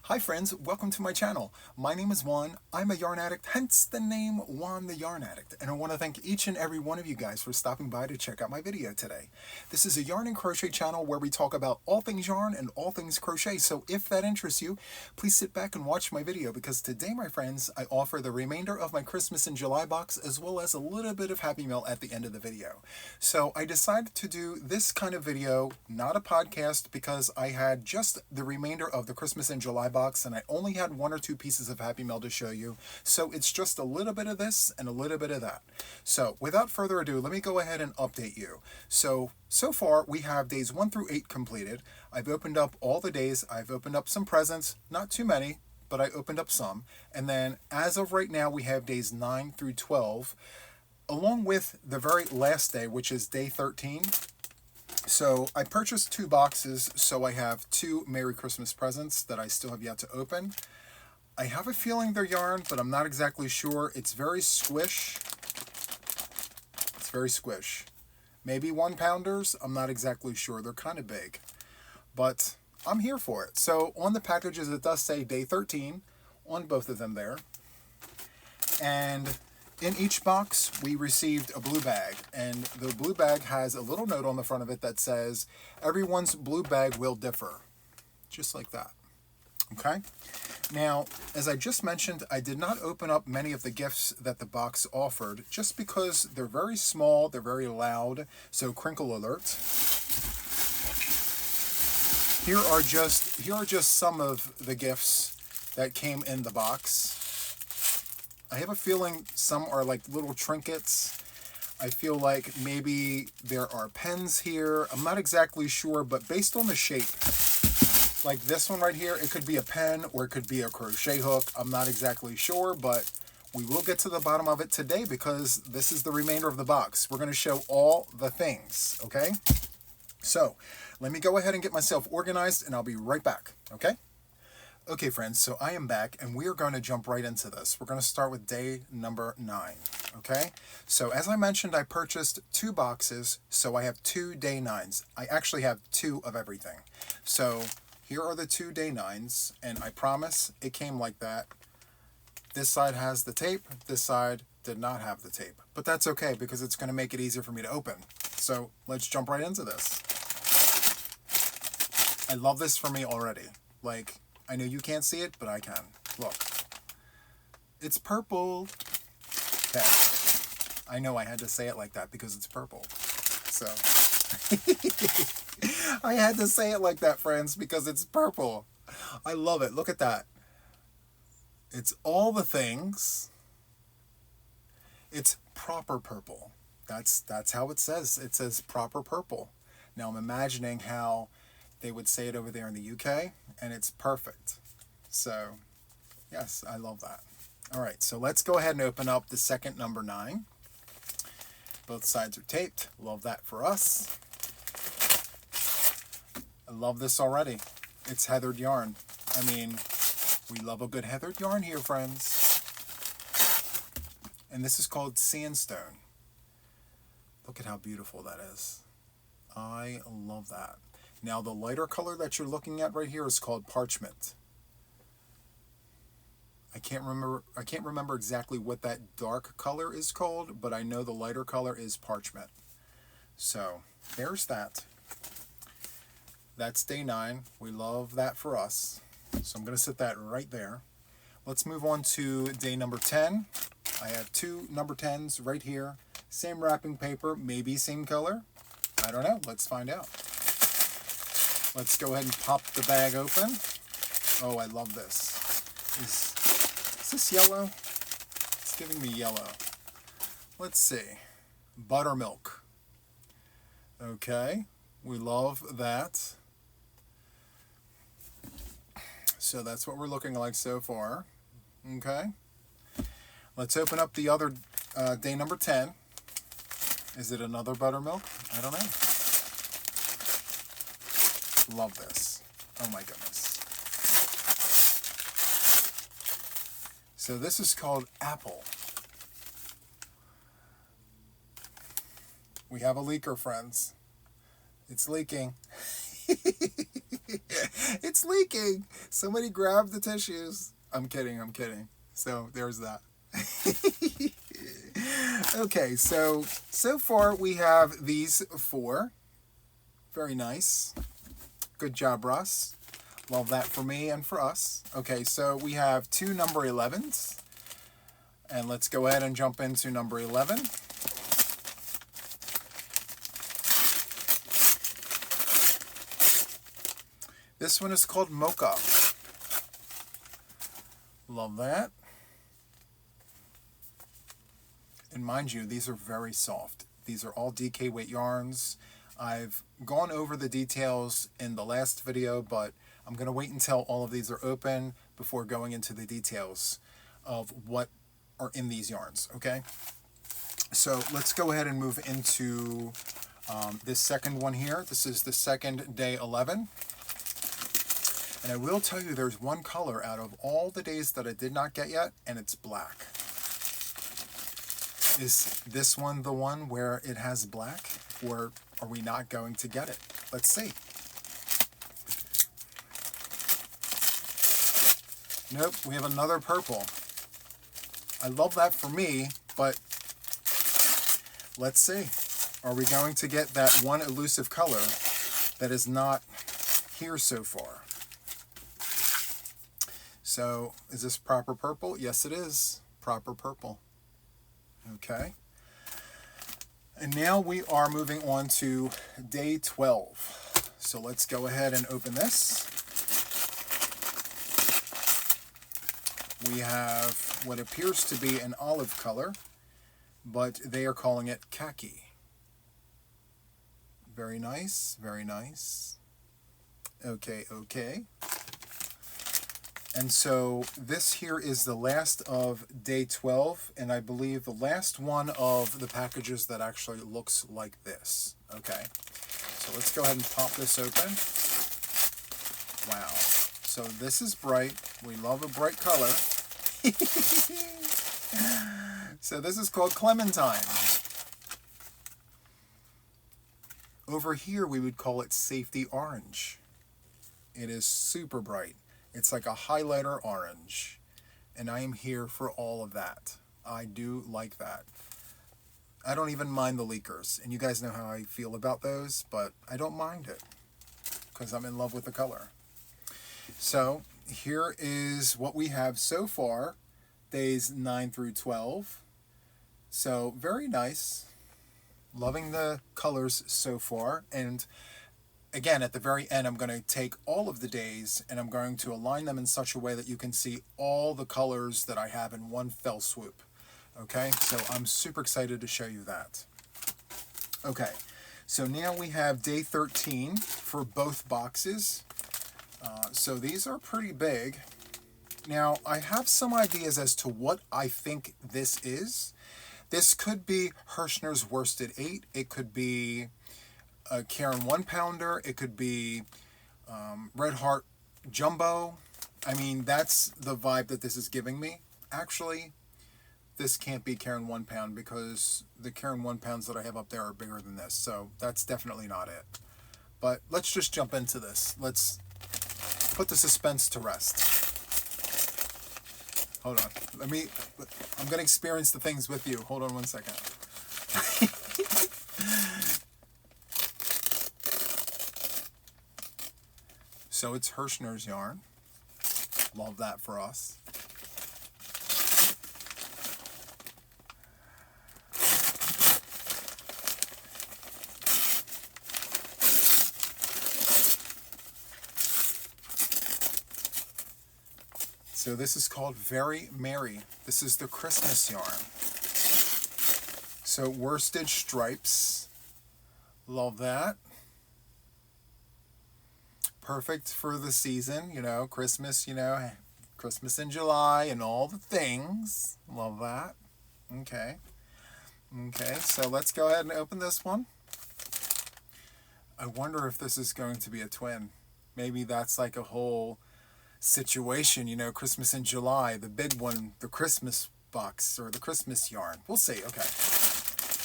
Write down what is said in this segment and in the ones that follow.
Hi friends, welcome to my channel. My name is Juan. I'm a yarn addict, hence the name Juan the Yarn Addict. And I want to thank each and every one of you guys for stopping by to check out my video today. This is a yarn and crochet channel where we talk about all things yarn and all things crochet. So if that interests you, please sit back and watch my video because today, my friends, I offer the remainder of my Christmas in July box as well as a little bit of Happy Mail at the end of the video. So I decided to do this kind of video, not a podcast, because I had just the remainder of the Christmas in July box and I only had one or two pieces of Happy Mail to show you. So it's just a little bit of this and a little bit of that. So without further ado, let me go ahead and update you. So far we have days 1 through 8 completed. I've opened up all the days. I've opened up some presents, not too many, but I opened up some. And then as of right now, we have days 9 through 12, along with the very last day, which is day 13. So I purchased 2 boxes, so I have 2 Merry Christmas presents that I still have yet to open. I have a feeling they're yarn, but I'm not exactly sure. It's very squish. It's very squish. Maybe 1-pounders, I'm not exactly sure. They're kind of big, but I'm here for it. So on the packages, it does say day 13 on both of them there. And in each box, we received a blue bag, and the blue bag has a little note on the front of it that says, everyone's blue bag will differ. Just like that. Okay? Now, as I just mentioned, I did not open up many of the gifts that the box offered, just because they're very small, they're very loud, so crinkle alert. Here are just some of the gifts that came in the box. I have a feeling some are like little trinkets. I feel like maybe there are pens here. I'm not exactly sure, but based on the shape, like this one right here, it could be a pen or it could be a crochet hook. I'm not exactly sure, but we will get to the bottom of it today because this is the remainder of the box. We're going to show all the things, okay? So let me go ahead and get myself organized and I'll be right back, okay? Okay, friends, so I am back, and we are going to jump right into this. We're going to start with day number 9, okay? So as I mentioned, I purchased 2 boxes, so I have 2 day 9s. I actually have 2 of everything. So here are the 2 day 9s, and I promise it came like that. This side has the tape, this side did not have the tape. But that's okay, because it's going to make it easier for me to open. So let's jump right into this. I love this for me already. Like, I know you can't see it, but I can. Look. It's purple. Okay. I know I had to say it like that because it's purple. So. I had to say it like that, friends, because it's purple. I love it. Look at that. It's all the things. It's proper purple. That's how it says. It says proper purple. Now I'm imagining how they would say it over there in the UK, and it's perfect. So, yes, I love that. All right, so let's go ahead and open up the second number 9. Both sides are taped. Love that for us. I love this already. It's heathered yarn. I mean, we love a good heathered yarn here, friends. And this is called Sandstone. Look at how beautiful that is. I love that. Now, the lighter color that you're looking at right here is called Parchment. I can't remember exactly what that dark color is called, but I know the lighter color is Parchment. So, there's that. That's day 9. We love that for us. So I'm going to set that right there. Let's move on to day number 10. I have 2 number 10s right here. Same wrapping paper, maybe same color. I don't know. Let's find out. Let's go ahead and pop the bag open. Oh, I love this. Is this yellow? It's giving me yellow. Let's see. Buttermilk. Okay, we love that. So that's what we're looking like so far. Okay. Let's open up the other day number 10. Is it another buttermilk? I don't know. Love this. Oh my goodness. So this is called Apple. We have a leaker, friends. It's leaking. It's leaking. Somebody grab the tissues. I'm kidding. I'm kidding. So there's that. Okay, so far we have these 4. Very nice. Good job, Russ. Love that for me and for us. Okay, so we have 2 number 11s. And let's go ahead and jump into number 11. This one is called Mocha. Love that. And mind you, these are very soft. These are all DK weight yarns. I've gone over the details in the last video, but I'm going to wait until all of these are open before going into the details of what are in these yarns, okay? So let's go ahead and move into this second one here. This is the second day 11. And I will tell you there's one color out of all the days that I did not get yet, and it's black. Is this one the one where it has black, or are we not going to get it? Let's see. Nope, we have another purple. I love that for me, but let's see. Are we going to get that one elusive color that is not here so far? So, is this proper purple? Yes, it is. Proper purple. Okay. And now we are moving on to day 12. So let's go ahead and open this. We have what appears to be an olive color, but they are calling it khaki. Very nice, very nice. Okay, okay. And so this here is the last of day 12, and I believe the last one of the packages that actually looks like this. Okay, so let's go ahead and pop this open. Wow, so this is bright. We love a bright color. So this is called Clementine. Over here we would call it Safety Orange. It is super bright. It's like a highlighter orange, and I am here for all of that. I do like that. I don't even mind the leakers, and you guys know how I feel about those, but I don't mind it because I'm in love with the color. So here is what we have so far, days 9 through 12. So very nice. Loving the colors so far, and again, at the very end, I'm going to take all of the days and I'm going to align them in such a way that you can see all the colors that I have in one fell swoop. Okay, so I'm super excited to show you that. Okay, so now we have day 13 for both boxes. So these are pretty big. Now, I have some ideas as to what I think this is. This could be Hirschner's Worsted 8. It could be a Karen 1-pounder. It could be Red Heart Jumbo. I mean, that's the vibe that this is giving me. Actually, this can't be Karen 1-pound because the Karen 1-pounds that I have up there are bigger than this. So that's definitely not it. But let's just jump into this. Let's put the suspense to rest. Hold on. I'm going to experience the things with you. Hold on one second. So it's Hirschner's yarn. Love that for us. So this is called Very Merry. This is the Christmas yarn. So worsted stripes. Love that. Perfect for the season, you know, Christmas, you know, Christmas in July and all the things. Love that. Okay. Okay, so let's go ahead and open this one. I wonder if this is going to be a twin. Maybe that's like a whole situation, you know, Christmas in July, the big one, the Christmas box or the Christmas yarn. We'll see. Okay.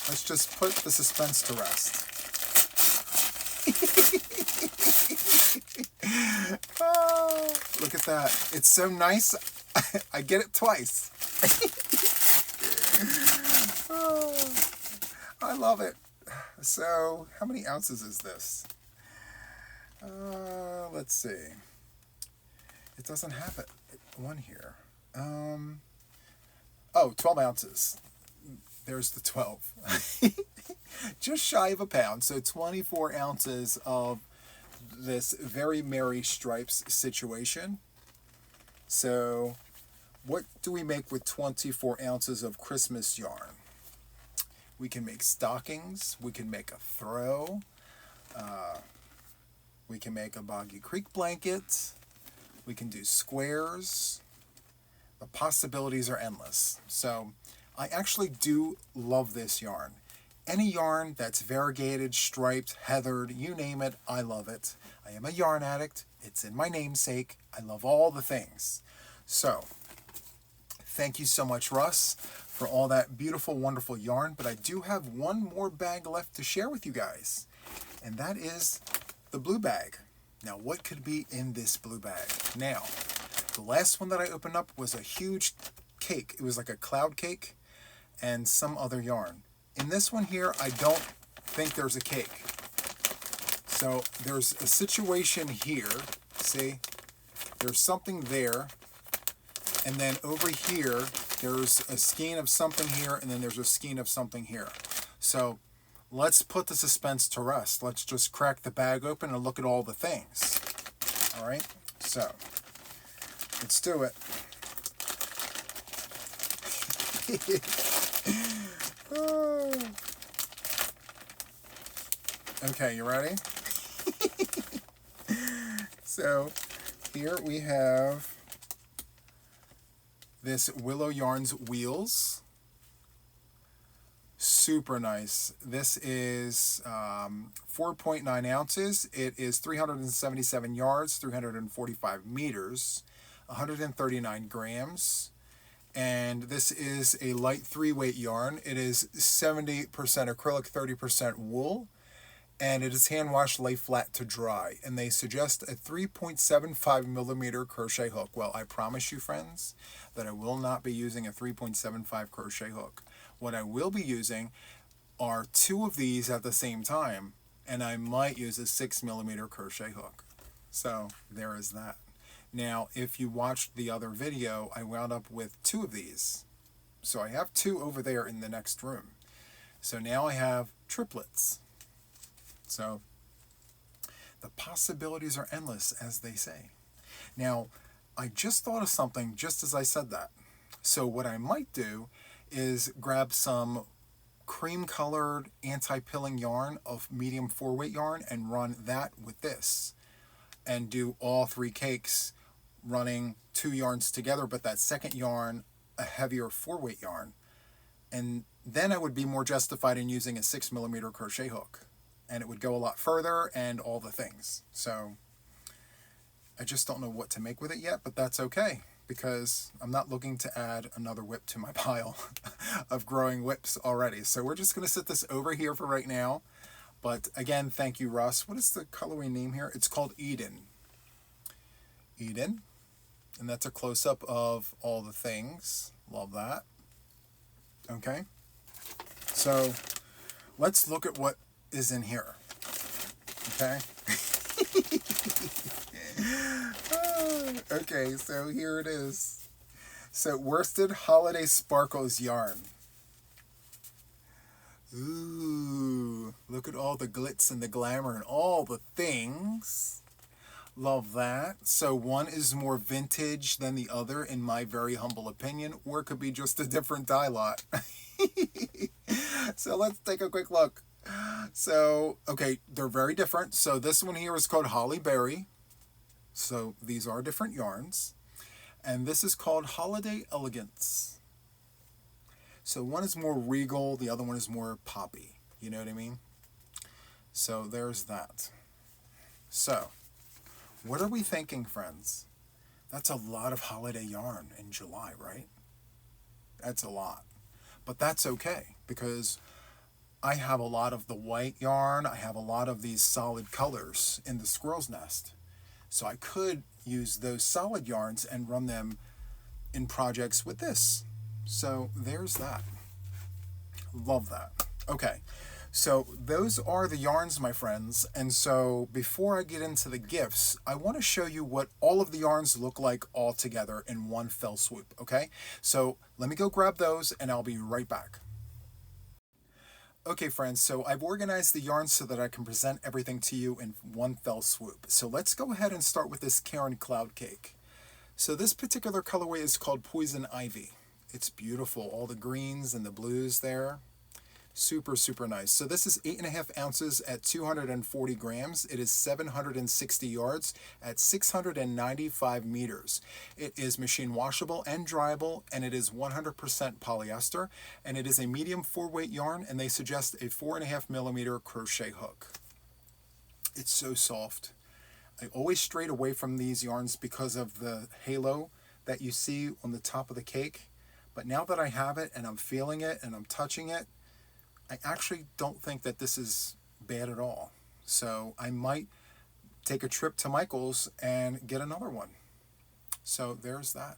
Let's just put the suspense to rest. Oh, look at that. It's so nice. I get it twice. Oh, I love it. So, how many ounces is this? Let's see. It doesn't have it one here. 12 ounces. There's the 12. Just shy of a pound. So 24 ounces of this very merry stripes situation. So what do we make with 24 ounces of Christmas yarn? We can make stockings. We can make a throw. We can make a Boggy Creek blanket. We can do squares. The possibilities are endless. So I actually do love this yarn. Any yarn that's variegated, striped, heathered, you name it, I love it. I am a yarn addict. It's in my namesake. I love all the things. So thank you so much, Russ, for all that beautiful, wonderful yarn. But I do have one more bag left to share with you guys, and that is the blue bag. Now, what could be in this blue bag? Now, the last one that I opened up was a huge cake. It was like a cloud cake and some other yarn. In this one here, I don't think there's a cake. So there's a situation here. See, there's something there. And then over here, there's a skein of something here, and then there's a skein of something here. So let's put the suspense to rest. Let's just crack the bag open and look at all the things. All right, so let's do it. Oh. Okay, you ready? So here we have this Willow Yarns Wheels. Super nice. This is 4.9 ounces. It is 377 yards, 345 meters, 139 grams. And this is a light 3-weight yarn. It is 70% acrylic, 30% wool. And it is hand washed, lay flat to dry. And they suggest a 3.75 millimeter crochet hook. Well, I promise you, friends, that I will not be using a 3.75 crochet hook. What I will be using are 2 of these at the same time, and I might use a 6 millimeter crochet hook. So there is that. Now, if you watched the other video, I wound up with 2 of these. So I have 2 over there in the next room. So now I have triplets. So the possibilities are endless, as they say. Now, I just thought of something just as I said that. So what I might do is grab some cream-colored anti-pilling yarn of medium 4-weight yarn and run that with this. And do all 3 cakes running 2 yarns together, but that second yarn a heavier 4-weight yarn. And then I would be more justified in using a 6 millimeter crochet hook. And it would go a lot further and all the things. So I just don't know what to make with it yet, but that's okay, because I'm not looking to add another whip to my pile of growing whips already. So we're just going to set this over here for right now. But again, thank you, Russ. What is the colorway name here? It's called Eden. Eden. And that's a close-up of all the things. Love that. Okay. So let's look at what is in here. Okay. Okay, so here it is. So Worsted Holiday Sparkles yarn. Ooh, look at all the glitz and the glamour and all the things. Love that. So one is more vintage than the other, in my very humble opinion, or it could be just a different dye lot. So let's take a quick look. So, okay, they're very different. So this one here is called Holly Berry. So these are different yarns. And this is called Holiday Elegance. So one is more regal, the other one is more poppy. You know what I mean? So there's that. So, what are we thinking, friends? That's a lot of holiday yarn in July, right? That's a lot. But that's okay, because I have a lot of the white yarn. I have a lot of these solid colors in the squirrel's nest. So I could use those solid yarns and run them in projects with this. So there's that. Love that. Okay, so those are the yarns, my friends. And so before I get into the gifts, I want to show you what all of the yarns look like all together in one fell swoop, okay? So let me go grab those and I'll be right back. Okay, friends, so I've organized the yarns so that I can present everything to you in one fell swoop. So let's go ahead and start with this Karen Cloud Cake. So this particular colorway is called Poison Ivy. It's beautiful, all the greens and the blues there. Super, super nice. So this is 8.5 ounces at 240 grams. It is 760 yards at 695 meters. It is machine washable and dryable, and it is 100% polyester, and it is a medium 4-weight yarn, and they suggest a 4.5 millimeter crochet hook. It's so soft. I always strayed away from these yarns because of the halo that you see on the top of the cake, but now that I have it and I'm feeling it and I'm touching it, I actually don't think that this is bad at all. So I might take a trip to Michael's and get another one. So there's that.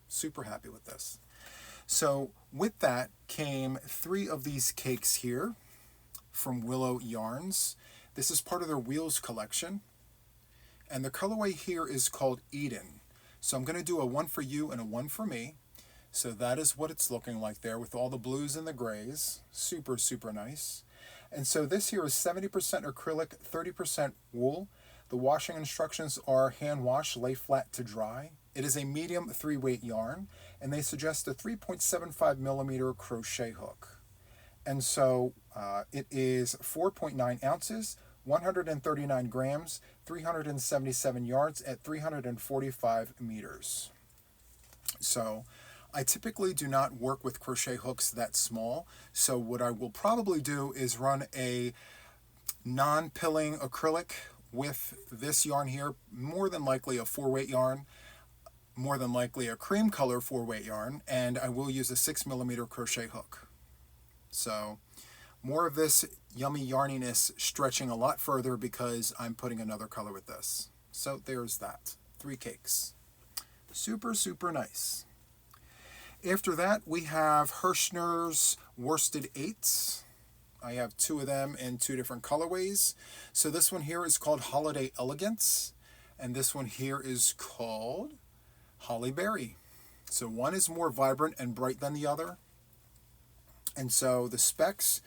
Super happy with this. So with that came 3 of these cakes here from Willow Yarns. This is part of their Wheels collection. And the colorway here is called Eden. So I'm going to do a 1 for you and a 1 for me. So that is what it's looking like there with all the blues and the grays. Super, super nice. And so this here is 70% acrylic, 30% wool. The washing instructions are hand wash, lay flat to dry. It is a medium 3-weight yarn, and they suggest a 3.75 millimeter crochet hook. And so it is 4.9 ounces, 139 grams, 377 yards at 345 meters. So I typically do not work with crochet hooks that small, so what I will probably do is run a non-pilling acrylic with this yarn here, more than likely a 4-weight yarn, more than likely a cream color 4-weight yarn, and I will use a 6 millimeter crochet hook. So more of this yummy yarniness stretching a lot further because I'm putting another color with this. So there's that. 3 cakes. Super, super nice. After that, we have Hirschner's Worsted 8s. I have 2 of them in 2 different colorways. So this one here is called Holiday Elegance, and this one here is called Holly Berry. So one is more vibrant and bright than the other. And so the specs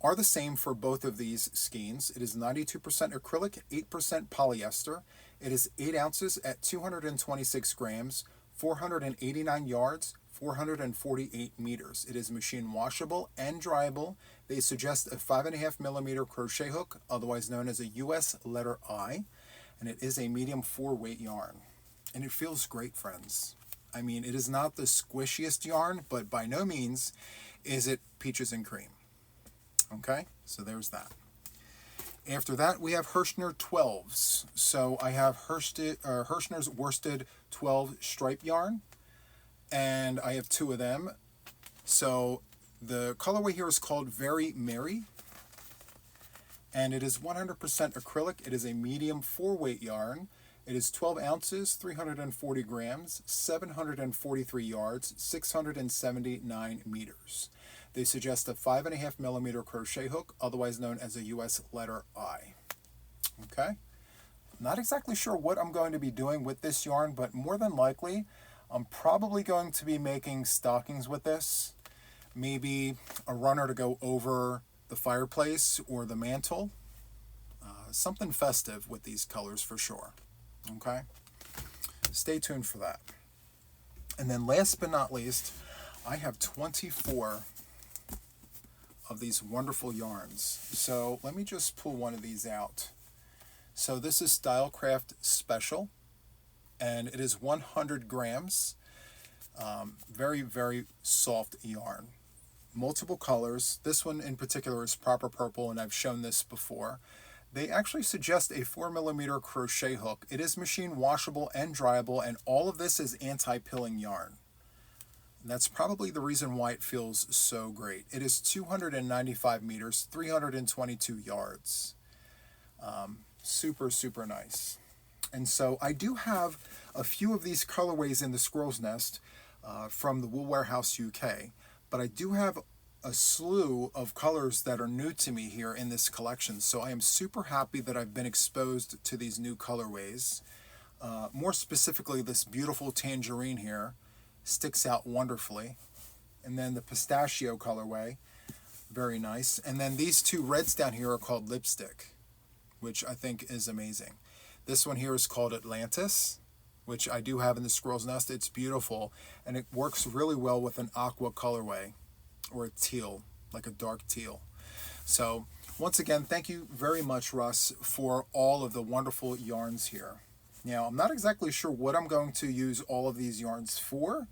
are the same for both of these skeins. It is 92% acrylic, 8% polyester. It is 8 ounces at 226 grams, 489 yards, 448 meters. It is machine washable and dryable. They suggest a 5.5 millimeter crochet hook, otherwise known as a US letter I, and it is a medium 4-weight yarn. And it feels great, friends. I mean, it is not the squishiest yarn, but by no means is it peaches and cream. Okay, so there's that. After that, we have Hirschner 12s. So I have Hirschner's Worsted 12 stripe yarn, and I have 2 of them. So the colorway here is called Very Merry, and it is 100% acrylic. It is a medium 4-weight yarn. It is 12 ounces, 340 grams, 743 yards, 679 meters. They suggest a 5.5 millimeter crochet hook, otherwise known as a US letter I. Okay? Not exactly sure what I'm going to be doing with this yarn, but more than likely, I'm probably going to be making stockings with this. Maybe a runner to go over the fireplace or the mantle. Something festive with these colors for sure. Okay? Stay tuned for that. And then last but not least, I have 24 of these wonderful yarns. So let me just pull one of these out. So this is Stylecraft Special, and it is 100 grams. Very, very soft yarn. Multiple colors. This one in particular is Proper Purple, and I've shown this before. They actually suggest a 4 millimeter crochet hook. It is machine washable and dryable, and all of this is anti-pilling yarn. And that's probably the reason why it feels so great. It is 295 meters, 322 yards. Super, super nice. And so I do have a few of these colorways in the Squirrel's Nest from the Wool Warehouse UK, but I do have a slew of colors that are new to me here in this collection. So I am super happy that I've been exposed to these new colorways. More specifically, this beautiful tangerine here sticks out wonderfully. And then the pistachio colorway, very nice. And then these two reds down here are called lipstick, which I think is amazing. This one here is called Atlantis, which I do have in the Squirrel's Nest. It's beautiful, and it works really well with an aqua colorway, or a teal, like a dark teal. So once again, thank you very much, Russ, for all of the wonderful yarns here. Now, I'm not exactly sure what I'm going to use all of these yarns for.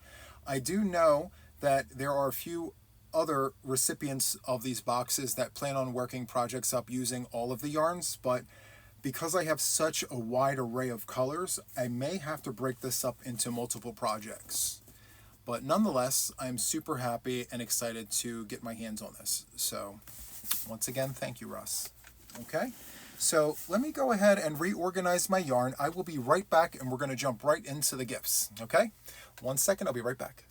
I do know that there are a few other recipients of these boxes that plan on working projects up using all of the yarns, but because I have such a wide array of colors, I may have to break this up into multiple projects. But nonetheless, I'm super happy and excited to get my hands on this. So once again, thank you, Russ. Okay, so let me go ahead and reorganize my yarn. I will be right back, and we're going to jump right into the gifts. Okay, 1 second, I'll be right back.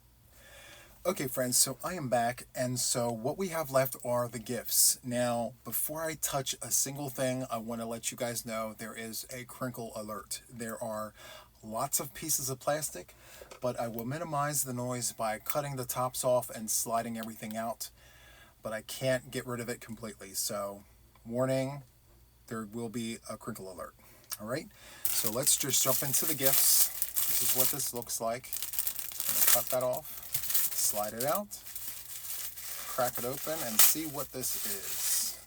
Okay, friends, so I am back, and so what we have left are the gifts. Now, before I touch a single thing, I want to let you guys know there is a crinkle alert. There are lots of pieces of plastic, but I will minimize the noise by cutting the tops off and sliding everything out, but I can't get rid of it completely. So, warning, there will be a crinkle alert. All right, so let's just jump into the gifts. This is what this looks like. I'm going to cut that off. Slide it out, crack it open, and see what this is.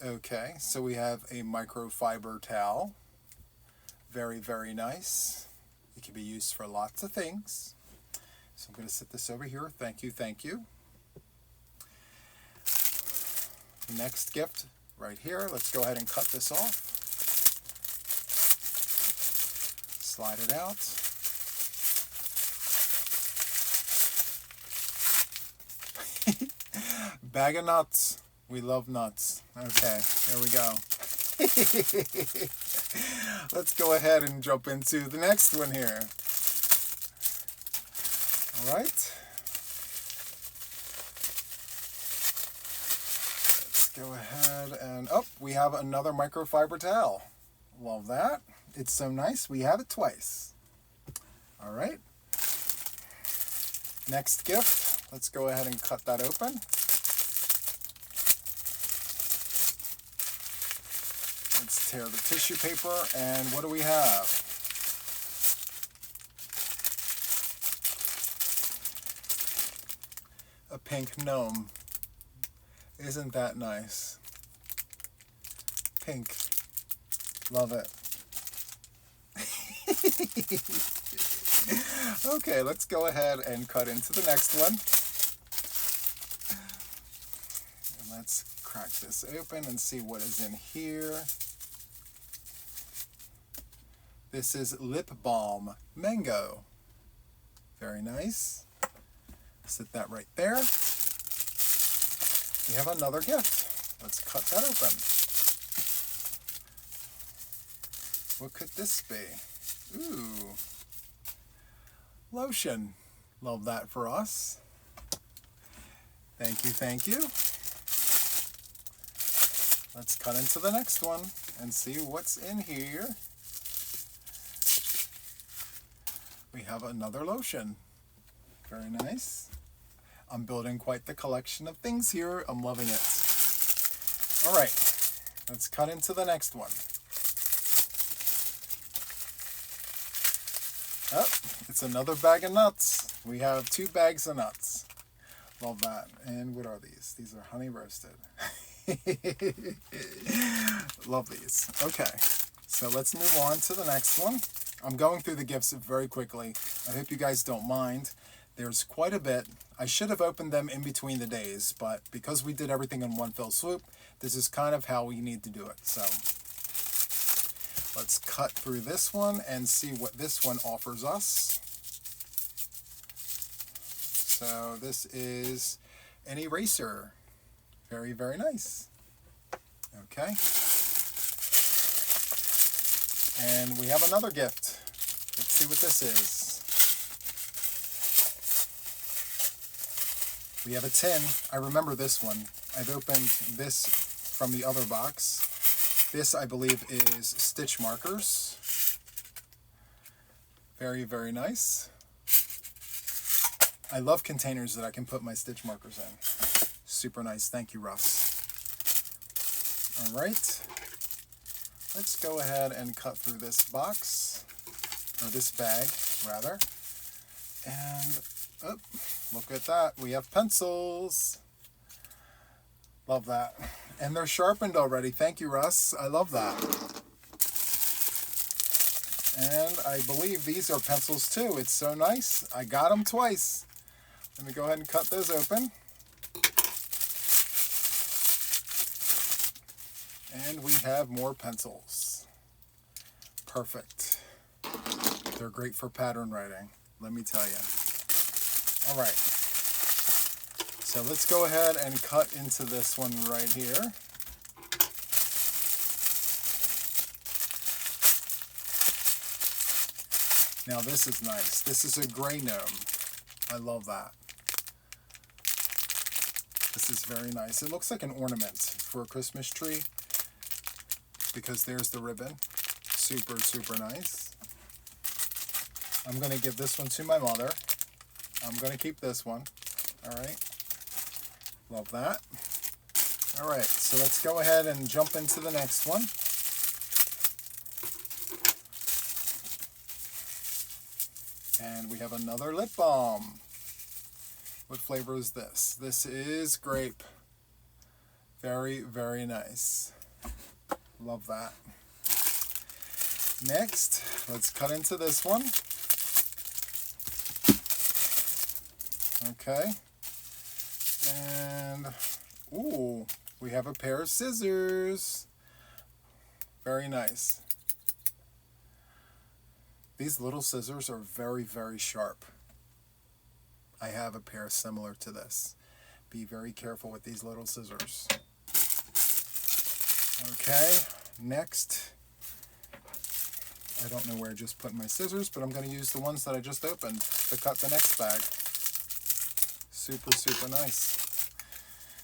Okay, so we have a microfiber towel. Very, very nice. It can be used for lots of things. So I'm going to set this over here. Thank you, thank you. Next gift right here. Let's go ahead and cut this off. Slide it out. Bag of nuts. We love nuts. Okay, there we go. Let's go ahead and jump into the next one here. All right. Let's go ahead and, oh, we have another microfiber towel. Love that. It's so nice. We have it twice. All right. Next gift. Let's go ahead and cut that open. Let's tear the tissue paper, and what do we have? A pink gnome. Isn't that nice? Pink. Love it. Okay, let's go ahead and cut into the next one. And let's crack this open and see what is in here. This is Lip Balm Mango. Very nice. Set that right there. We have another gift. Let's cut that open. What could this be? Ooh. Lotion. Love that for us. Thank you, thank you. Let's cut into the next one and see what's in here. We have another lotion. Very nice. I'm building quite the collection of things here. I'm loving it. All right, let's cut into the next one. Oh, it's another bag of nuts. We have 2 bags of nuts. Love that. And what are these? These are honey roasted. Love these. Okay, so let's move on to the next one. I'm going through the gifts very quickly. I hope you guys don't mind. There's quite a bit. I should have opened them in between the days, but because we did everything in one fell swoop, this is kind of how we need to do it. So let's cut through this one and see what this one offers us. So this is an eraser. Very, very nice. Okay. And we have another gift. Let's see what this is. We have a tin. I remember this one. I've opened this from the other box. This, I believe, is stitch markers. Very, very nice. I love containers that I can put my stitch markers in. Super nice. Thank you, Russ. All right. Let's go ahead and cut through this box, or this bag, rather. And, oh, look at that. We have pencils. Love that. And they're sharpened already. Thank you, Russ. I love that. And I believe these are pencils too. It's so nice. I got them twice. Let me go ahead and cut those open. And we have more pencils. Perfect. They're great for pattern writing, let me tell you. All right. So let's go ahead and cut into this one right here. Now this is nice. This is a gray gnome. I love that. This is very nice. It looks like an ornament for a Christmas tree because there's the ribbon. Super, super nice. I'm going to give this one to my mother. I'm going to keep this one. All right. Love that. All right, so let's go ahead and jump into the next one. And we have another lip balm. What flavor is this? This is grape. Very, very nice. Love that. Next, let's cut into this one. Okay. And, ooh, we have a pair of scissors. Very nice. These little scissors are very, very sharp. I have a pair similar to this. Be very careful with these little scissors. Okay, next. I don't know where I just put my scissors, but I'm going to use the ones that I just opened to cut the next bag. Super, super nice.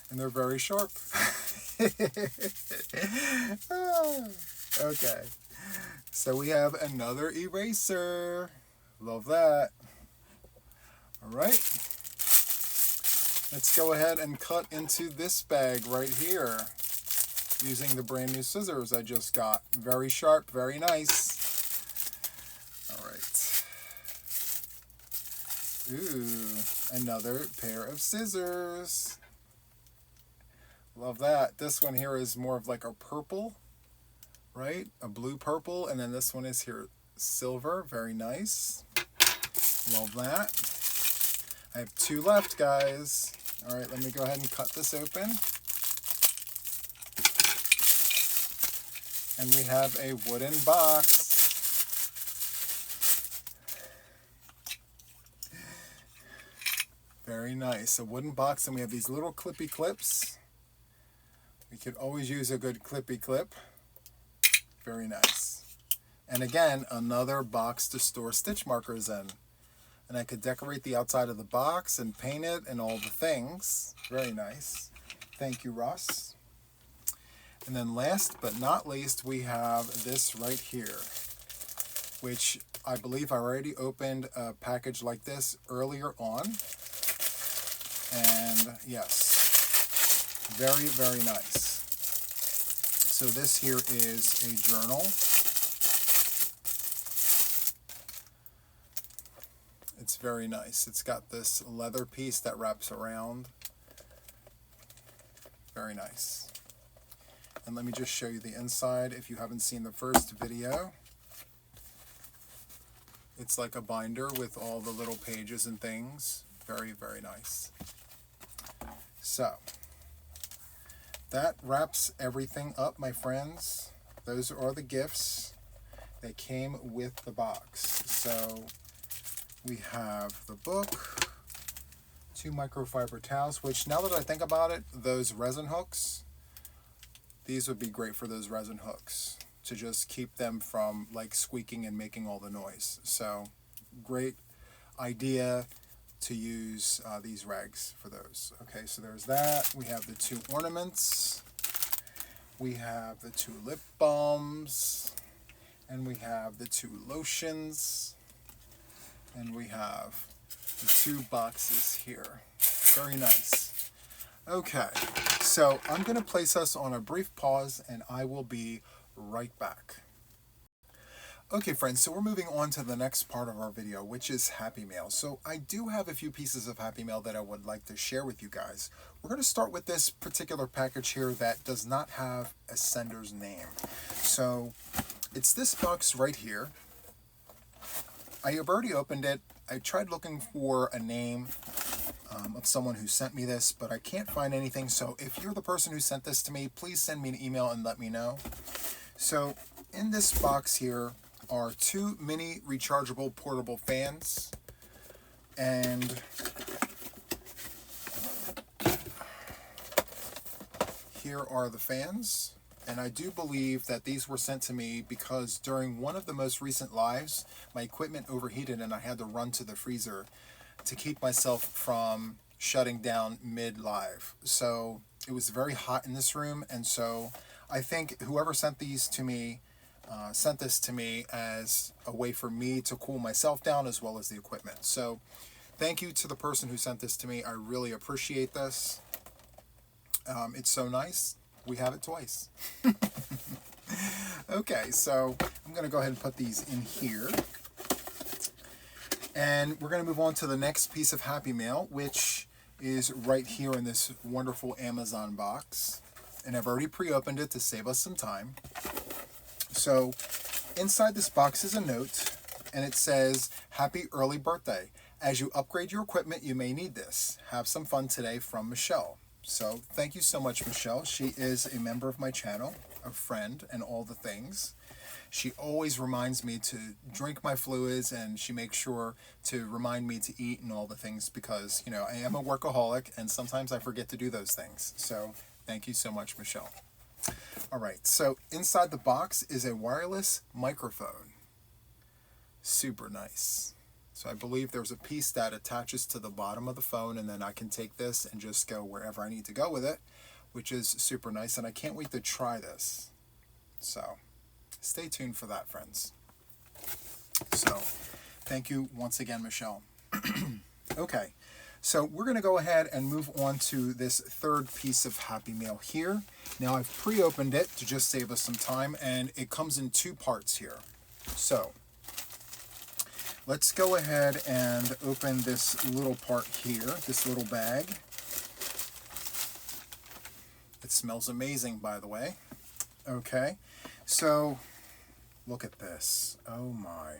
And they're very sharp. Okay. So we have another eraser. Love that. All right. Let's go ahead and cut into this bag right here using the brand new scissors I just got. Very sharp, very nice. All right. Ooh, another pair of scissors. Love that. This one here is more of like a purple, right? A blue purple, and then this one is here silver. Very nice. Love that. I have two left, guys. All right, let me go ahead and cut this open. And we have a wooden box. Very nice. A wooden box, and we have these little clippy clips. We could always use a good clippy clip. Very nice. And again, another box to store stitch markers in. And I could decorate the outside of the box and paint it and all the things. Very nice. Thank you, Russ. And then last but not least, we have this right here, which I believe I already opened a package like this earlier on. And yes, very, very nice. So this here is a journal. It's very nice. It's got this leather piece that wraps around. Very nice. And let me just show you the inside if you haven't seen the first video. It's like a binder with all the little pages and things. Very, very nice. So, that wraps everything up, my friends. Those are the gifts that came with the box. So, we have the book, 2 microfiber towels, which now that I think about it, those resin hooks, these would be great for those resin hooks. to just keep them from like squeaking and making all the noise. So great idea to use these rags for those. Okay, so there's that. We have the 2 ornaments. We have the 2 lip balms. And we have the 2 lotions. And we have the 2 boxes here. Very nice. Okay, so I'm going to place us on a brief pause and I will be right back. Okay friends, so we're moving on to the next part of our video, which is Happy Mail. So I do have a few pieces of Happy Mail that I would like to share with you guys. We're going to start with this particular package here that does not have a sender's name. So it's this box right here. I have already opened it. I tried looking for a name of someone who sent me this, but I can't find anything. So if you're the person who sent this to me, please send me an email and let me know. So in this box here are 2 mini rechargeable portable fans, and here are the fans. And I do believe that these were sent to me because during one of the most recent lives, my equipment overheated and I had to run to the freezer to keep myself from shutting down mid-live. So it was very hot in this room, and so I think whoever sent these to me sent this to me as a way for me to cool myself down as well as the equipment. So thank you to the person who sent this to me. I really appreciate this. It's so nice. We have it twice. Okay, so I'm going to go ahead and put these in here. And we're going to move on to the next piece of Happy Mail, which is right here in this wonderful Amazon box. And I've already pre-opened it to save us some time. So inside this box is a note, and it says, "Happy early birthday. As you upgrade your equipment, you may need this. Have some fun today, from Michelle." So thank you so much, Michelle. She is a member of my channel, a friend, and all the things. She always reminds me to drink my fluids, and she makes sure to remind me to eat and all the things because, you know, I am a workaholic and sometimes I forget to do those things. So thank you so much, Michelle. All right, so inside the box is a wireless microphone. Super nice. So I believe there's a piece that attaches to the bottom of the phone, and then I can take this and just go wherever I need to go with it, which is super nice, and I can't wait to try this. So stay tuned for that, friends. So thank you once again, Michelle. Okay, so we're going to go ahead and move on to this third piece of Happy Mail here. Now I've pre-opened it to just save us some time, and it comes in 2 parts here. So let's go ahead and open this little part here, this little bag. It smells amazing, by the way. Okay, so look at this. Oh my.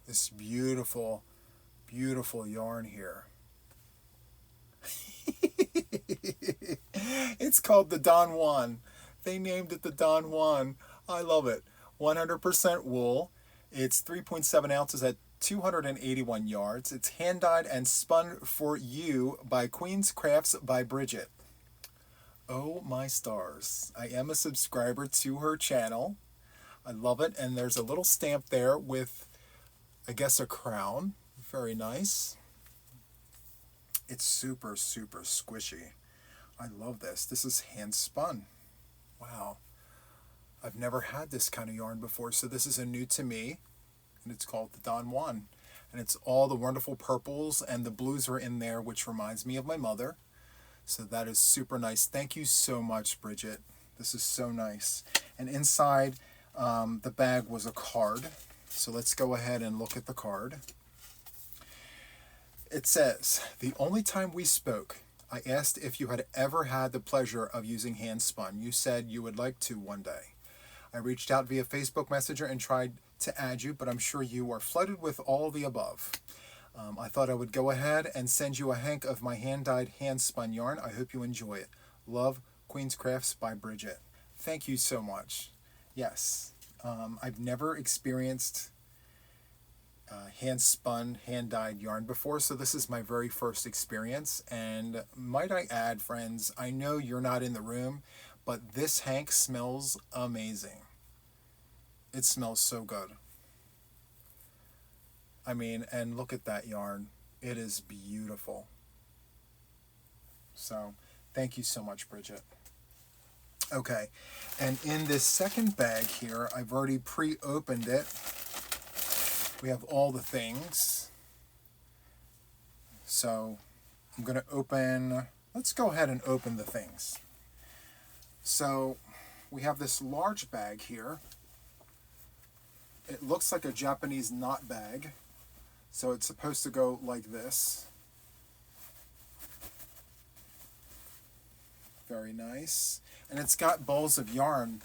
This beautiful, beautiful yarn here. It's called the Don Juan. They named it the Don Juan. I love it. 100% wool. It's 3.7 ounces at 281 yards. It's hand-dyed and spun for you by Queen's Crafts by Bridget. Oh my stars. I am a subscriber to her channel. I love it. And there's a little stamp there with, I guess, a crown. Very nice. It's super, super squishy. I love this. This is hand spun. Wow. I've never had this kind of yarn before, so this is a new to me, and it's called the Don Juan. And it's all the wonderful purples, and the blues are in there, which reminds me of my mother. So that is super nice. Thank you so much, Bridget. This is so nice. And inside the bag was a card. So let's go ahead and look at the card. It says, "The only time we spoke, I asked if you had ever had the pleasure of using hand spun. You said you would like to one day. I reached out via Facebook Messenger and tried to add you, but I'm sure you are flooded with all the above. I thought I would go ahead and send you a hank of my hand-dyed, hand-spun yarn. I hope you enjoy it. Love, Queen's Crafts by Bridget." Thank you so much. Yes, I've never experienced hand-spun, hand-dyed yarn before, so this is my very first experience. And might I add, friends, I know you're not in the room, but this hank smells amazing. It smells so good. I mean, and look at that yarn. It is beautiful. So, thank you so much, Bridget. Okay, and in this second bag here, I've already pre-opened it. We have all the things. So, I'm going to open, let's go ahead and open the things. So, we have this large bag here. It looks like a Japanese knot bag. So it's supposed to go like this. Very nice. And it's got balls of yarn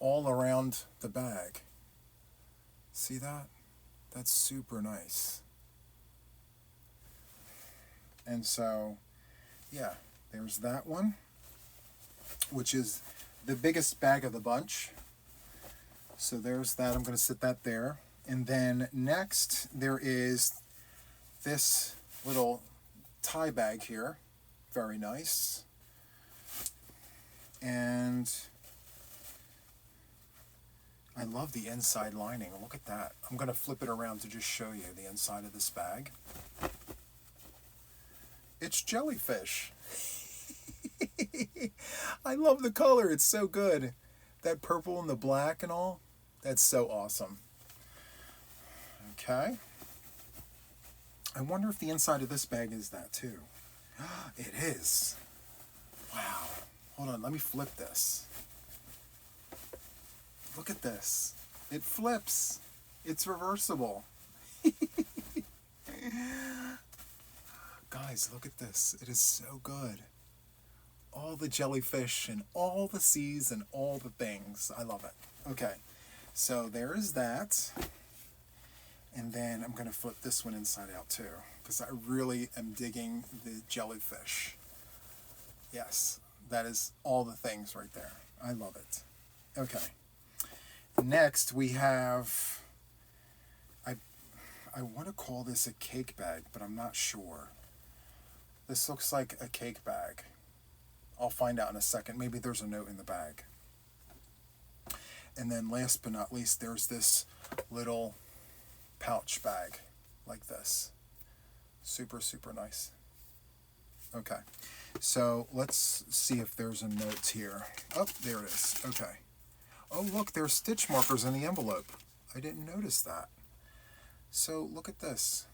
all around the bag. See that? That's super nice. And so, yeah, there's that one, which is the biggest bag of the bunch. So there's that. I'm going to sit that there. And then next, there is this little tie bag here. Very nice. And I love the inside lining. Look at that. I'm going to flip it around to just show you the inside of this bag. It's jellyfish. I love the color. It's so good. That purple and the black and all. That's so awesome. Okay. I wonder if the inside of this bag is that too. It is. Wow. Hold on, let me flip this. Look at this. It flips. It's reversible. Guys, look at this. It is so good. All the jellyfish and all the seas and all the things. I love it. Okay. So there is that. And then I'm going to flip this one inside out too, because I really am digging the jellyfish. Yes, that is all the things right there. I love it. Okay. Next we have, I want to call this a cake bag, but I'm not sure. This looks like a cake bag. I'll find out in a second. Maybe there's a note in the bag. And then last but not least, there's this little pouch bag like this. Super, super nice. Okay, so let's see if there's a note here. Oh, there it is. Okay. Oh, look, there's stitch markers in the envelope. I didn't notice that. So look at this.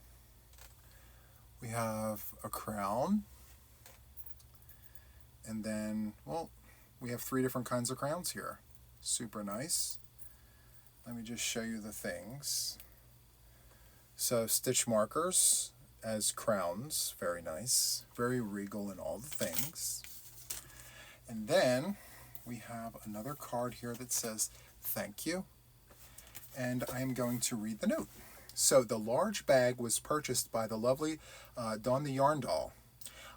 We have a crown. And then, well, we have 3 different kinds of crowns here. Super nice. Let me just show you the things. So stitch markers as crowns, very nice, very regal in all the things. And then we have another card here that says thank you, and I am going to read the note. So the large bag was purchased by the lovely Dawn the Yarn Doll.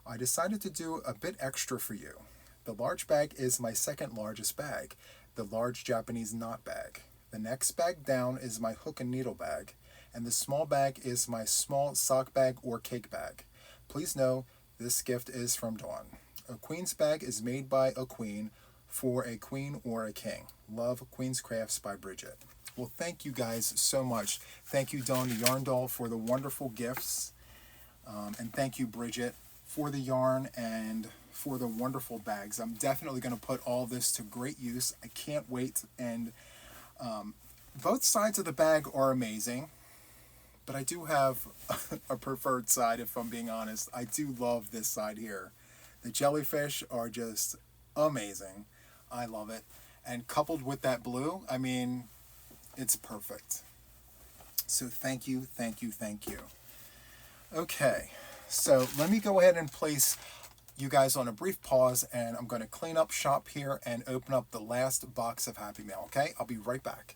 I decided to do a bit extra for you. The large bag is my second largest bag, the large Japanese knot bag. The next bag down is my hook and needle bag, and the small bag is my small sock bag or cake bag. Please know this gift is from Dawn. A queen's bag is made by a queen for a queen or a king. Love, Queen's Crafts by Bridget. Well, thank you guys so much. Thank you, Dawn the Yarn Doll, for the wonderful gifts. And thank you, Bridget, for the yarn and for the wonderful bags. I'm definitely going to put all this to great use. I can't wait. And both sides of the bag are amazing. But I do have a preferred side, if I'm being honest. I do love this side here. The jellyfish are just amazing. I love it. And coupled with that blue, I mean, it's perfect. So thank you, thank you, thank you. Okay, so let me go ahead and place you guys on a brief pause, and I'm going to clean up shop here and open up the last box of Happy Mail, okay? I'll be right back.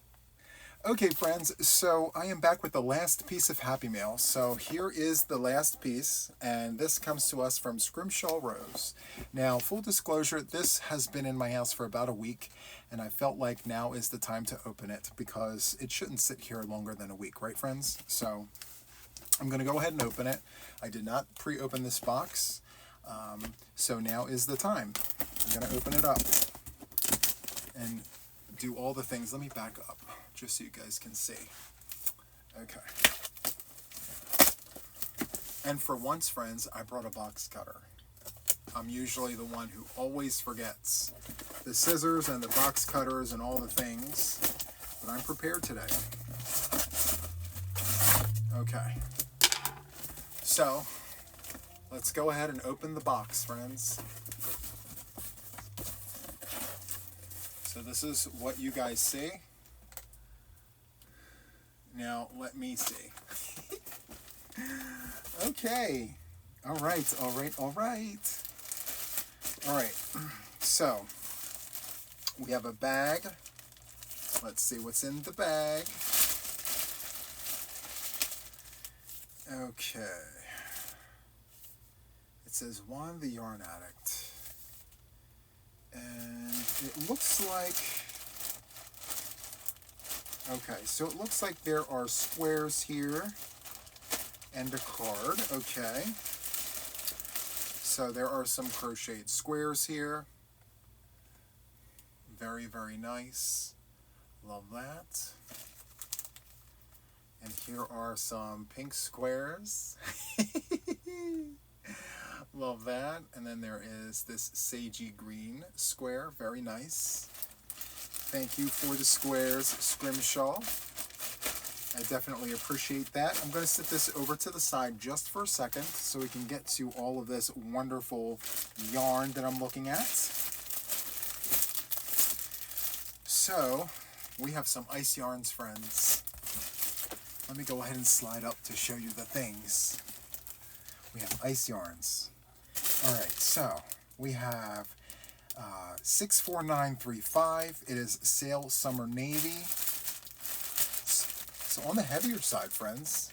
Okay, friends, so I am back with the last piece of Happy Mail. So here is the last piece, and this comes to us from Scrimshaw Rose. Now, full disclosure, this has been in my house for about a week, and I felt like now is the time to open it because it shouldn't sit here longer than a week, right, friends? So I'm going to go ahead and open it. I did not pre-open this box, so now is the time. I'm going to open it up. and do all the things. Let me back up just so you guys can see. Okay. And for once, friends, I brought a box cutter. I'm usually the one who always forgets the scissors and the box cutters and all the things, but I'm prepared today. Okay. So, let's go ahead and open the box, friends. So this is what you guys see. Now, let me see. Okay. All right. All right. So, we have a bag. Let's see what's in the bag. Okay. It says Juan the Yarn Addict. And it looks like, okay, so it looks like there are squares here and a card. Okay. So there are some crocheted squares here. Very, very nice. Love that. And here are some pink squares. Love that. And then there is this sagey green square. Very nice. Thank you for the squares, Scrimshaw. I definitely appreciate that. I'm going to set this over to the side just for a second so we can get to all of this wonderful yarn that I'm looking at. So, we have some ice yarns, friends. Let me go ahead and slide up to show you the things. We have ice yarns. All right, so we have 64935. It is Sail Summer Navy. So on the heavier side, friends.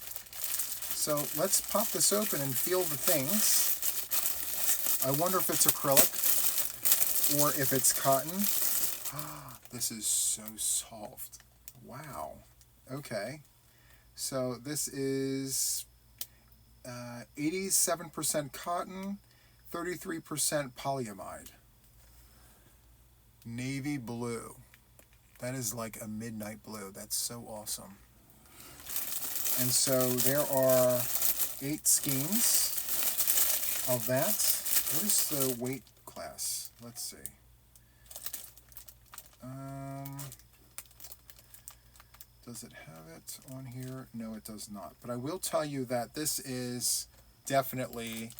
So let's pop this open and feel the things. I wonder if it's acrylic or if it's cotton. This is so soft. Wow. Okay. So this is 87% cotton, 33% polyamide. Navy blue. That is like a midnight blue. That's so awesome. And so there are 8 skeins of that. What is the weight class? Let's see. Does it have it on here? No, it does not. But I will tell you that this is definitely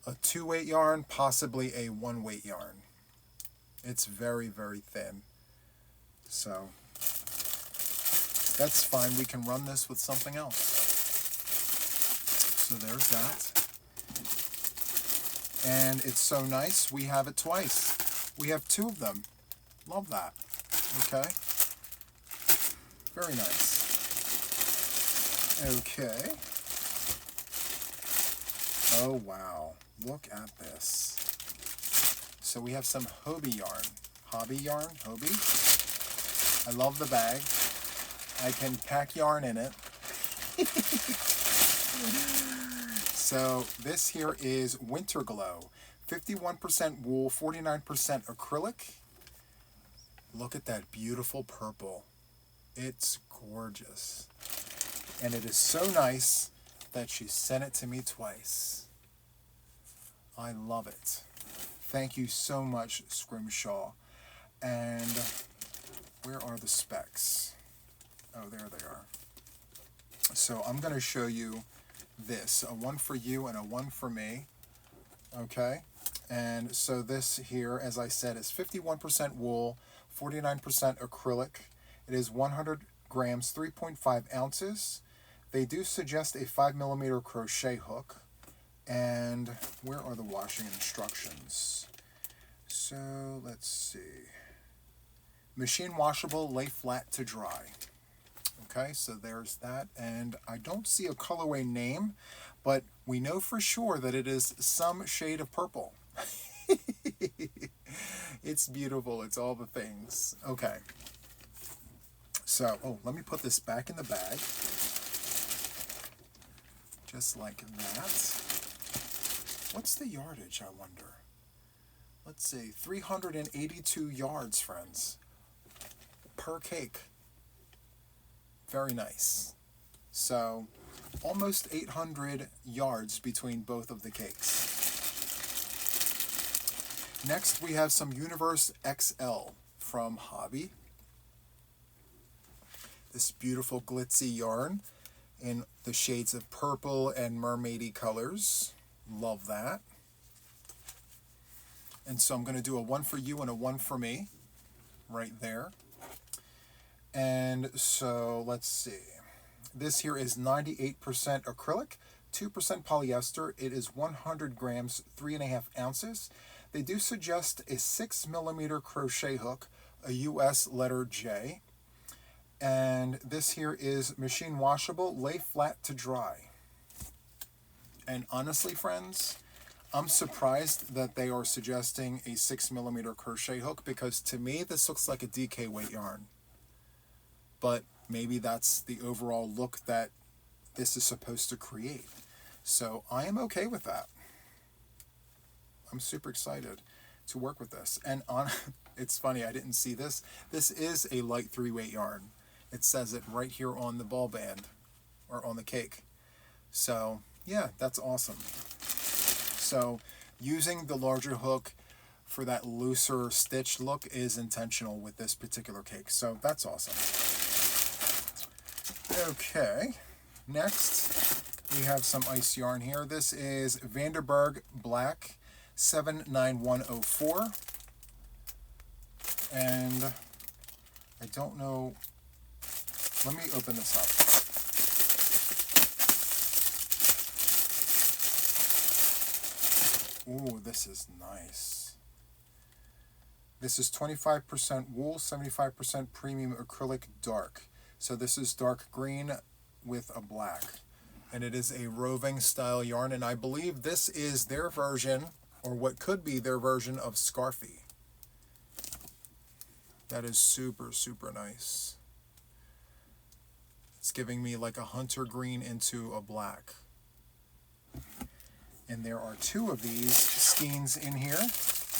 a 2-weight yarn, possibly a 1-weight yarn. It's very, very thin. So that's fine. We can run this with something else. So there's that. And it's so nice. We have it twice. We have 2 of them. Love that. Okay. Very nice. Okay. Oh, wow. Look at this. So we have some Hobby yarn. Hobby yarn? Hobby? I love the bag. I can pack yarn in it. So this here is Winter Glow. 51% wool, 49% acrylic. Look at that beautiful purple. It's gorgeous. And it is so nice that she sent it to me twice. I love it. Thank you so much, Scrimshaw. And where are the specs? Oh, there they are. So I'm going to show you this. A one for you and a one for me. Okay? And so this here, as I said, is 51% wool, 49% acrylic. It is 100 grams, 3.5 ounces. They do suggest a 5mm crochet hook. And where are the washing instructions? So let's see. Machine washable, lay flat to dry. Okay, so there's that. And I don't see a colorway name, but we know for sure that it is some shade of purple. It's beautiful. It's all the things. Okay. So, oh, let me put this back in the bag. Just like that. What's the yardage, I wonder? let's see, 382 yards, friends, per cake. Very nice. So almost 800 yards between both of the cakes. Next, we have some Universe XL from Hobby. This beautiful glitzy yarn in the shades of purple and mermaidy colors. Love that. And so I'm going to do a one for you and a one for me right there. And so let's see. This here is 98% acrylic, 2% polyester. It is 100 grams, 3.5 ounces. They do suggest a 6mm crochet hook, a US letter J. And this here is machine washable, lay flat to dry. And honestly, friends, I'm surprised that they are suggesting a 6mm crochet hook, because to me this looks like a DK weight yarn. But maybe that's the overall look that this is supposed to create. So I am okay with that. I'm super excited to work with this. And it's funny, I didn't see this. This is a light 3-weight yarn. It says it right here on the ball band, or on the cake. So yeah, that's awesome. So using the larger hook for that looser stitch look is intentional with this particular cake. So that's awesome. Okay, next we have some ice yarn here. This is Vanderberg Black 79104. And I don't know, let me open this up. Ooh, this is nice. This is 25% wool, 75% premium acrylic dark. So this is dark green with a black. And it is a roving style yarn, and I believe this is their version, or what could be their version of Scarfy. That is super, super nice. It's giving me like a hunter green into a black. And there are 2 of these skeins in here.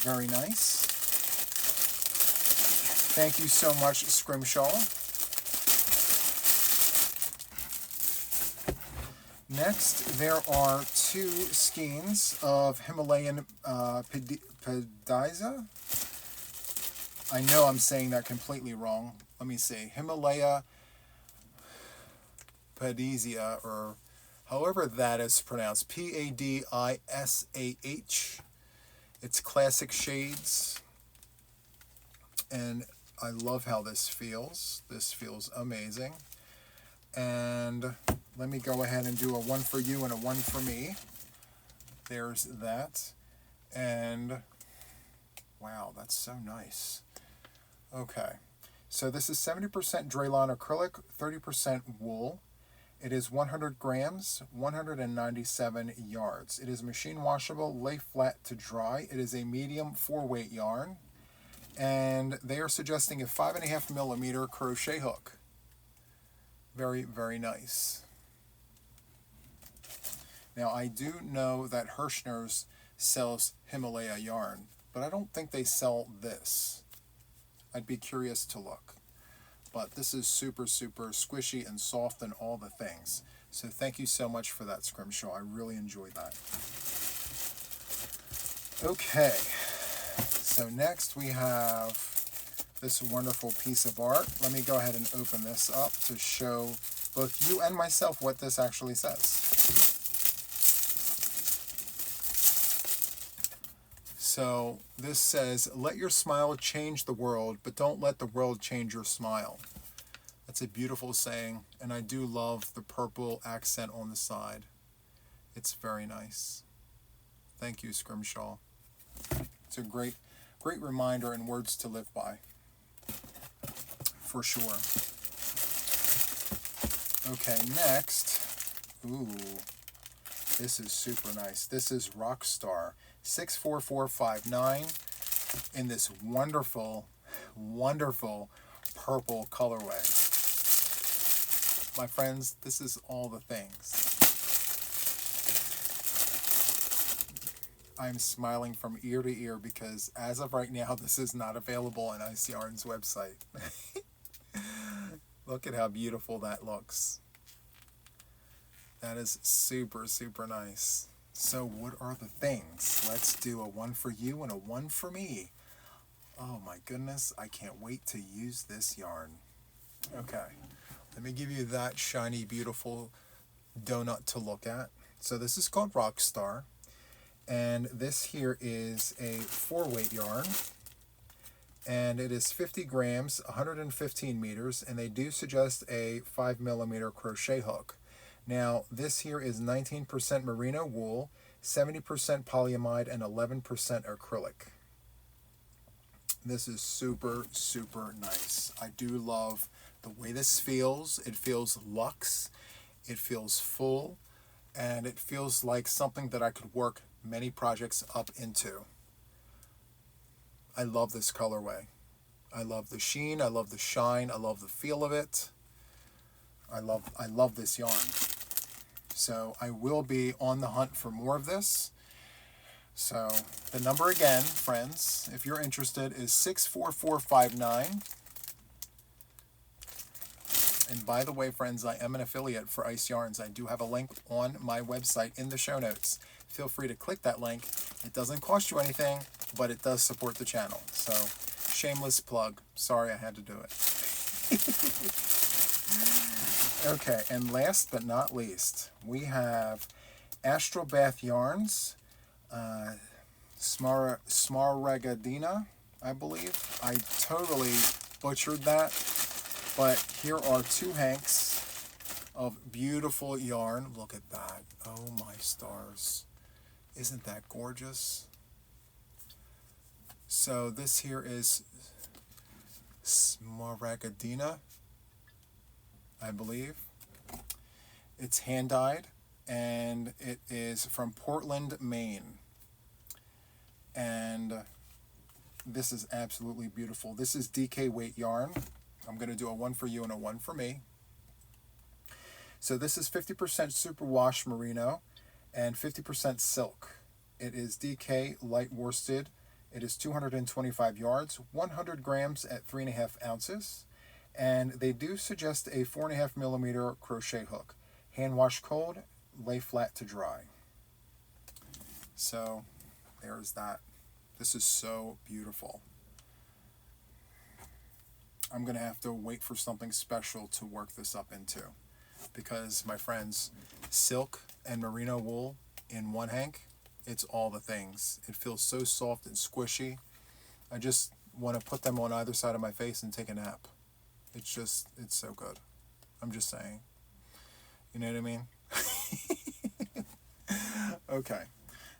Very nice. Thank you so much, Scrimshaw. Next, there are 2 skeins of Himalayan Pediza. I know I'm saying that completely wrong. Let me see. Himalaya Padizia, or however that is pronounced. Padish. It's classic shades. And I love how this feels. This feels amazing. And let me go ahead and do a one for you and a one for me. There's that. And wow, that's so nice. Okay, so this is 70% Draylon acrylic, 30% wool. It is 100 grams, 197 yards. It is machine washable, lay flat to dry. It is a medium 4-weight yarn. And they are suggesting a 5.5mm crochet hook. Very, very nice. Now, I do know that Hirschner's sells Himalaya yarn, but I don't think they sell this. I'd be curious to look. But this is super, super squishy and soft and all the things. So thank you so much for that, Scrimshaw. I really enjoyed that. Okay. So next we have this wonderful piece of art. Let me go ahead and open this up to show both you and myself what this actually says. So this says, let your smile change the world, but don't let the world change your smile. That's a beautiful saying, and I do love the purple accent on the side. It's very nice. Thank you, Scrimshaw. It's a great reminder and words to live by, for sure. Okay, next, ooh, this is super nice. This is Rockstar 64459 in this wonderful, wonderful purple colorway. My friends, this is all the things. I'm smiling from ear to ear because as of right now, this is not available on Ice Yarn's website. Look at how beautiful that looks. That is super, super nice. So what are the things? Let's do a one for you and a one for me. Oh my goodness, I can't wait to use this yarn. Okay, let me give you that shiny, beautiful donut to look at. So this is called Rockstar, and this here is a 4-weight yarn, and it is 50 grams, 115 meters, and they do suggest a 5mm crochet hook. Now, this here is 19% merino wool, 70% polyamide, and 11% acrylic. This is super, super nice. I do love the way this feels. It feels luxe, it feels full, and it feels like something that I could work many projects up into. I love this colorway. I love the sheen, I love the shine, I love the feel of it. I love this yarn. So I will be on the hunt for more of this. So the number again, friends, if you're interested, is 64459. And by the way, friends, I am an affiliate for Ice Yarns. I do have a link on my website in the show notes. Feel free to click that link. It doesn't cost you anything, but it does support the channel. So shameless plug. Sorry I had to do it. Okay, and last but not least, we have Astral Bath Yarns, Smaragdina, I believe. I totally butchered that, but here are 2 hanks of beautiful yarn. Look at that. Oh my stars. Isn't that gorgeous? So this here is Smaragdina, I believe. It's hand-dyed, and it is from Portland, Maine. And this is absolutely beautiful. This is DK weight yarn. I'm going to do a one for you and a one for me. So this is 50% superwash merino and 50% silk. It is DK light worsted. It is 225 yards, 100 grams at 3.5 ounces. And they do suggest a 4.5mm crochet hook. Hand wash cold, lay flat to dry. So there's that. This is so beautiful. I'm going to have to wait for something special to work this up into. Because, my friends, silk and merino wool in one hank, it's all the things. It feels so soft and squishy. I just want to put them on either side of my face and take a nap. It's so good. I'm just saying. You know what I mean? Okay.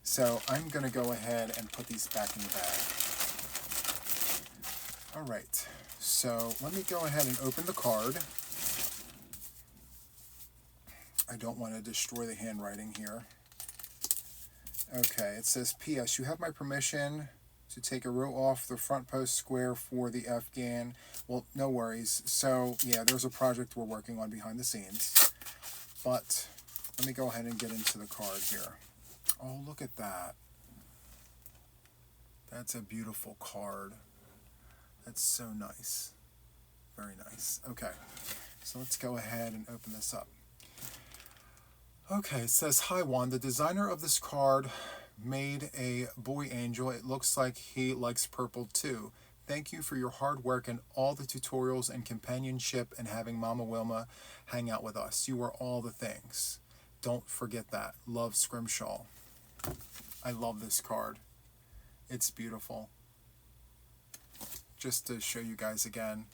So I'm going to go ahead and put these back in the bag. All right. So let me go ahead and open the card. I don't want to destroy the handwriting here. Okay. It says, P.S. You have my permission to take a row off the front post square for the Afghan. Well, no worries. So, yeah, there's a project we're working on behind the scenes. But let me go ahead and get into the card here. Oh, look at that. That's a beautiful card. That's so nice. Very nice. Okay, so let's go ahead and open this up. Okay, it says, Hi, Juan. The designer of this card made a boy angel. It looks like he likes purple too. Thank you for your hard work and all the tutorials and companionship and having Mama Wilma hang out with us. You are all the things. Don't forget that. Love, Scrimshaw. I love this card. It's beautiful. Just to show you guys again.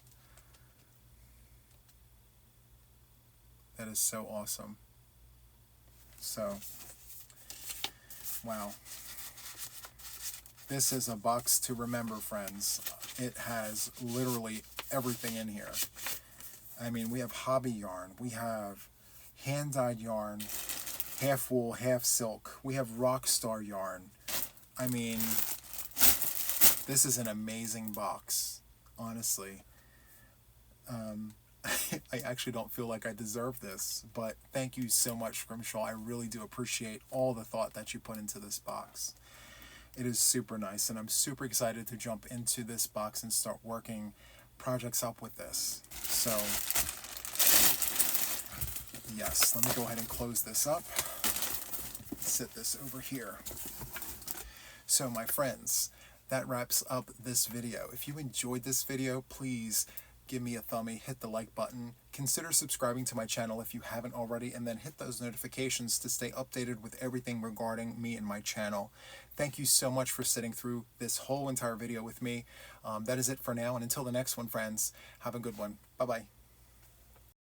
That is so awesome. So, wow. This is a box to remember, friends. It has literally everything in here. I mean, we have hobby yarn. We have hand-dyed yarn, half wool, half silk. We have Rockstar yarn. I mean, this is an amazing box, honestly. I actually don't feel like I deserve this, but thank you so much, Scrimshaw. I really do appreciate all the thought that you put into this box. It is super nice, and I'm super excited to jump into this box and start working projects up with this. So, yes, let me go ahead and close this up. Set this over here. So, my friends, that wraps up this video. If you enjoyed this video, please give me a thumbie, hit the like button, consider subscribing to my channel if you haven't already, and then hit those notifications to stay updated with everything regarding me and my channel. Thank you so much for sitting through this whole entire video with me. That is it for now, and until the next one, friends, have a good one. Bye-bye.